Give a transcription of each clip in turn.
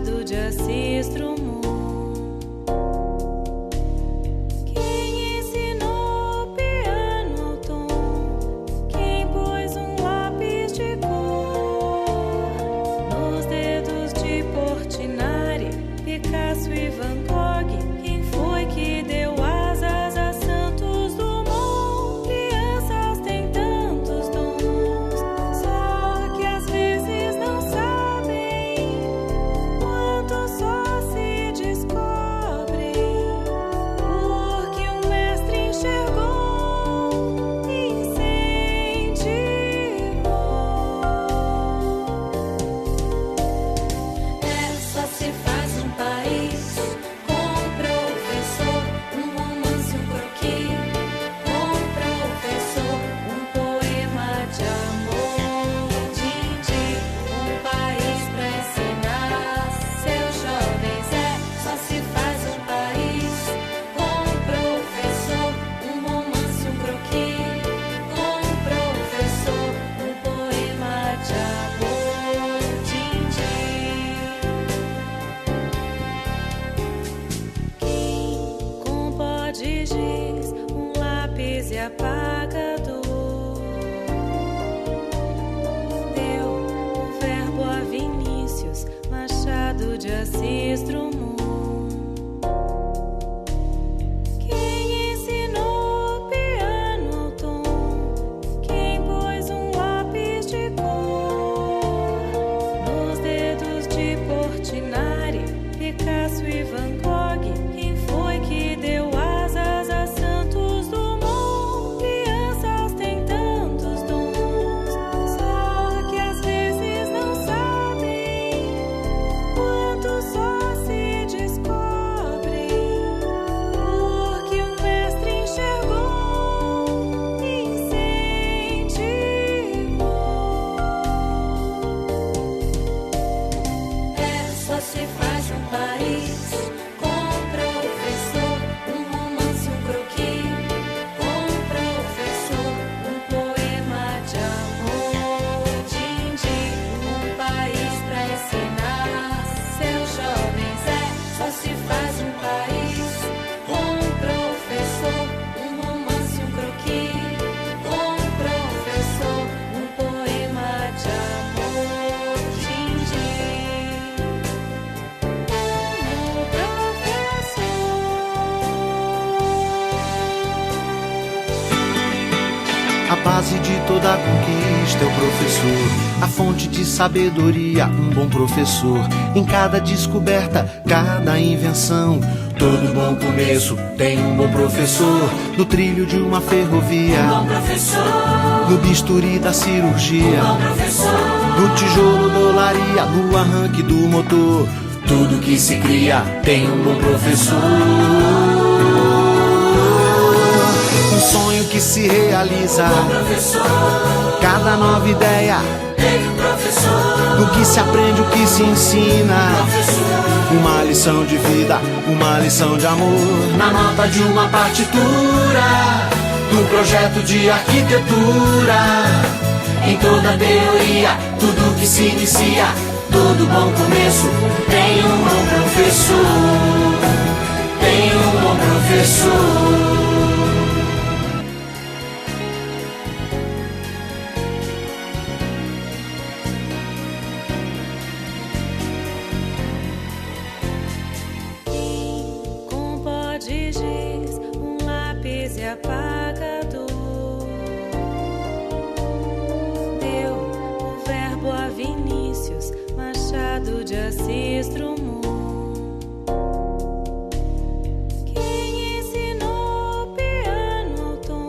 Machado de Assis Drummond. Quem ensinou o piano ao tom? Quem pôs um lápis de cor nos dedos de Portinari, Picasso e Van Gogh? Quem foi que deu asas a Santos Dumont? Crianças têm tantos dons, só que às vezes não sabem quanto só se descobre, porque um mestre enxergou e incentivou. Só se faz um país com professor, um romance, um croquis, com professor, um poema de amor. Dindi, um país pra ensinar seus jovens. Só se faz um país com professor, um romance, um croquis, com professor, um poema de amor. Dindi. Quem com pó de giz, um lápis e apagador deu o verbo a Vinícius Machado de Assis Drummond. Quem ensinou o piano ao tom? Quem pôs um lápis de cor nos dedos de Portinari, Picasso e Van Gogh? Quem foi que deu asas a Santos Dumont? Crianças têm tantos dons, só que às vezes não sabem quanto só se descobre, porque um mestre enxergou e incentivou. Só se faz um país com professor, um romance, um croquis, com professor, um poema de amor. Dindi, um país pra ensinar seus jovens. Só se faz um país com professor, um romance, um croquis, com professor, um poema de amor. Dindi, A base de toda conquista é o professor, a fonte de sabedoria, um bom professor. Em cada descoberta, cada invenção, todo bom começo tem um bom professor. No trilho de uma ferrovia, Bom professor, no bisturi da cirurgia, bom professor, no tijolo da olaria, no arranque do motor. Tudo que se cria tem um bom professor. Um sonho que se realiza, bom professor, cada nova ideia, tem um professor, do que se aprende, o que se ensina. professor, Uma lição de vida, uma lição de amor, na nota de uma partitura, num projeto de arquitetura. Em toda teoria, tudo que se inicia, todo bom começo tem um bom professor, tem um bom professor. com pó de giz, um lápis e apagador deu o verbo a Vinícius Machado de Assis Drummond. Quem ensinou o piano ao tom?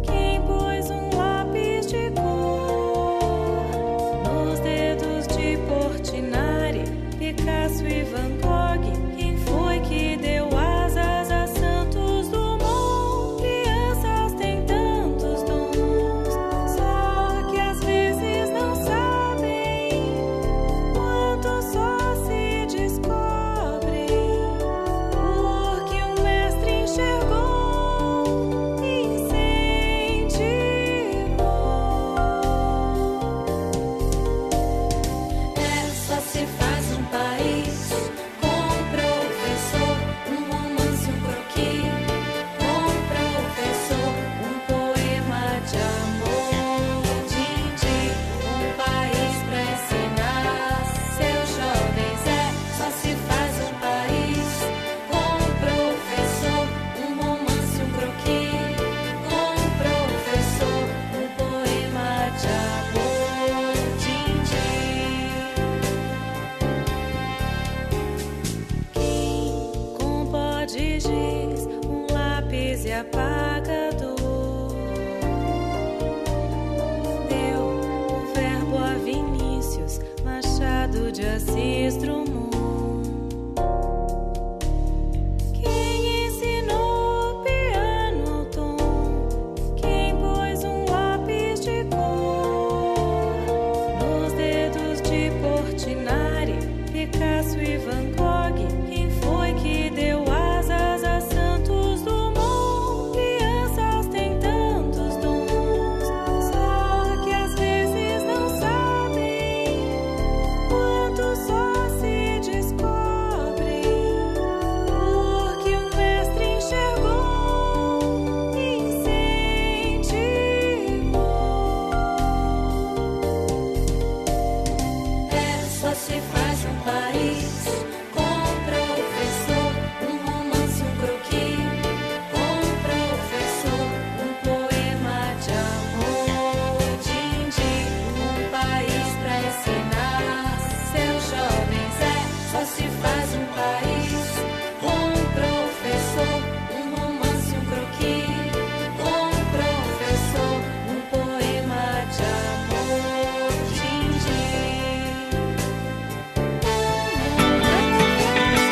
Quem pôs um lápis de cor nos dedos de Portinari, Picasso e Van Gogh? Quem foi que deu asas a Santos Dumont? Crianças têm tantos dons, só que às vezes não sabem quanto só se de Assis Drummond. Quem ensinou piano ao tom? Quem pôs um lápis de cor nos dedos de Portinari, Picasso e Van Gogh? Quem foi que deu asas a Santos Dumont? Crianças têm tantos dons, só que às vezes não sabem quanto só se descobrem, porque um mestre enxergou, incentivou. Só se faz um país com professor, um romance, um croquis, com professor, um poema de amor, din-din, um país pra ensinar seus jovens. Só se faz um país com professor, um romance, um croquis, com professor, um poema de amor, din-din.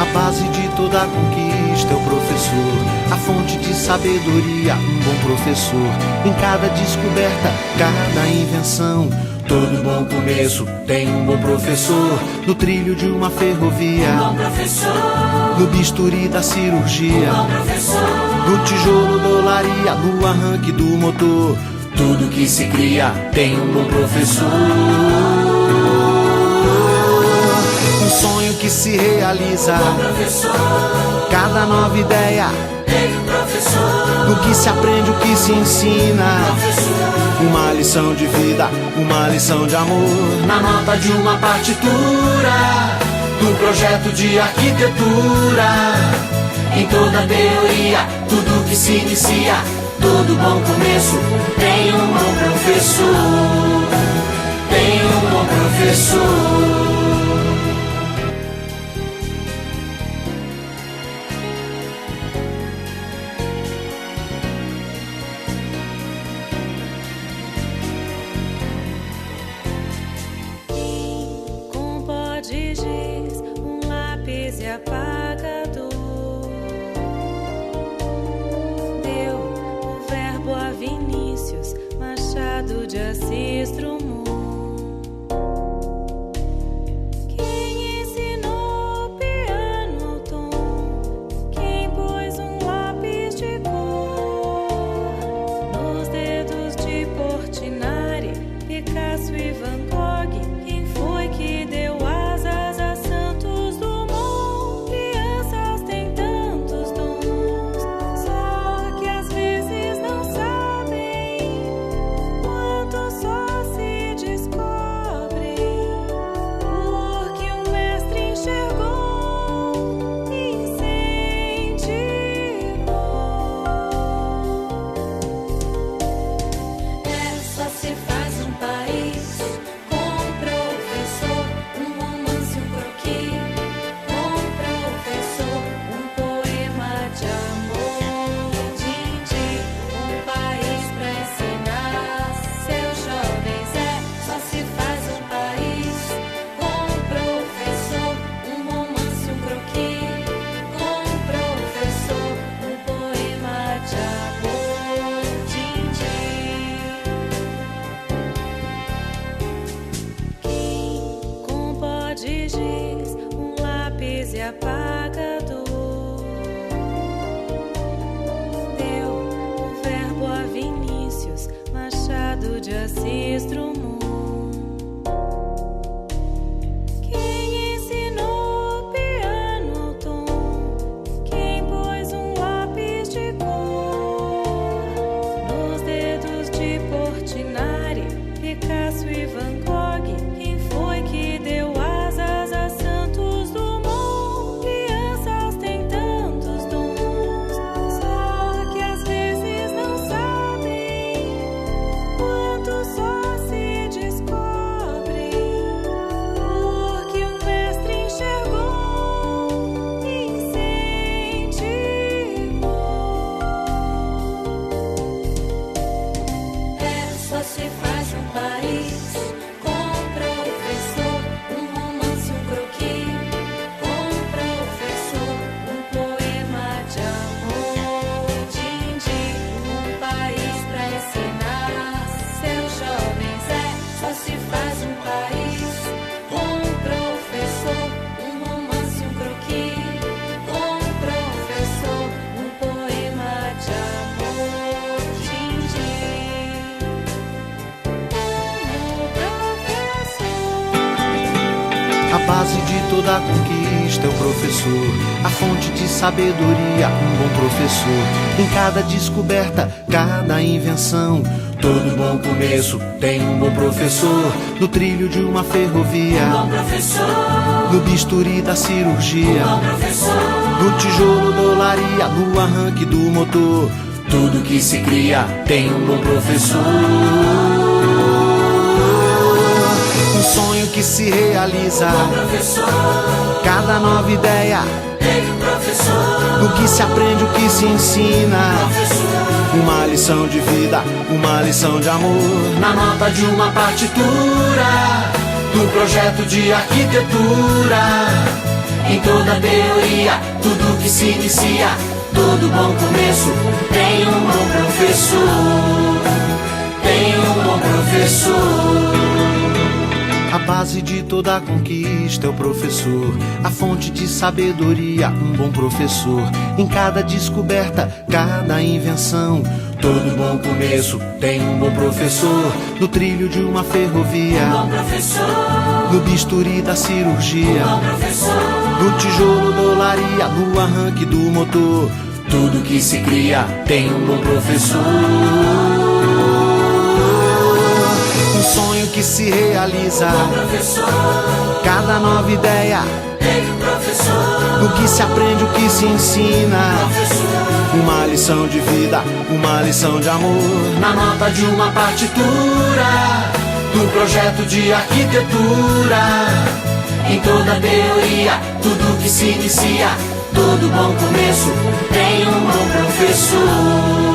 A base de toda conquista é o professor, a fonte de sabedoria, um bom professor. Em cada descoberta, cada invenção, todo bom começo tem um bom professor. No trilho de uma ferrovia, Bom professor, no bisturi da cirurgia, bom professor, no tijolo da olaria, no arranque do motor. Tudo que se cria tem um bom professor. Um sonho que se realiza, bom professor, cada nova ideia, tem um professor, no que se aprende, o que se ensina. professor, Uma lição de vida, uma lição de amor, na nota de uma partitura, do projeto de arquitetura. Em toda teoria, tudo que se inicia, todo bom começo tem um bom professor, tem um bom professor. Com pó de giz, um lápis e apagador, deu o verbo a Vinícius Machado de Assis Drummond. Quem ensinou piano ao tom? Quem pôs um lápis de cor nos dedos de Portinari, Picasso e Van Gogh? Quem foi que deu asas a Santos Dumont? Crianças têm tantos dons, só que às vezes não sabem quanto só se descobrem, porque um mestre enxergou, incentivou. Só se faz um país com professor, um romance, um croquis, com professor, um poema de amor, din-din, um país pra ensinar seus jovens. Só se faz um país com professor, um romance, um croquis, com professor, um poema de amor, din-din. Quem com pó de giz, um lápis e apagador, deu o verbo a Vinícius Machado de Assis Drummond. Quem ensinou piano ao tom? Quem pôs um lápis de cor nos dedos de Portinari, Picasso e Van Gogh? Quem foi que deu asas a Santos Dumont? Crianças A base de toda conquista é o professor, a fonte de sabedoria, um bom professor. Em cada descoberta, cada invenção, todo bom começo tem um bom professor. No trilho de uma ferrovia, um bom professor. No bisturi da cirurgia, um bom professor. No tijolo da olaria, no arranque do motor, tudo que se cria tem um bom professor. Um sonho que se realiza, um bom professor. Cada nova ideia Tem um professor. do que se aprende, o que se ensina. Professor. Uma lição de vida, uma lição de amor, na nota de uma partitura, do projeto de arquitetura. Em toda teoria, tudo que se inicia, todo bom começo tem um bom professor. Tem um bom professor. A base de toda conquista é o professor, a fonte de sabedoria, um bom professor. Em cada descoberta, cada invenção, todo bom começo tem um bom professor. No trilho de uma ferrovia, Um bom professor. no bisturi da cirurgia, Um bom professor. no tijolo da olaria, no arranque do motor, tudo que se cria tem um bom professor. Um sonho que se realiza, Um professor. cada nova ideia Tem um professor. do que se aprende, o que se ensina. Professor. Uma lição de vida, uma lição de amor, na nota de uma partitura, do projeto de arquitetura. Em toda teoria, tudo que se inicia, todo bom começo tem um bom professor.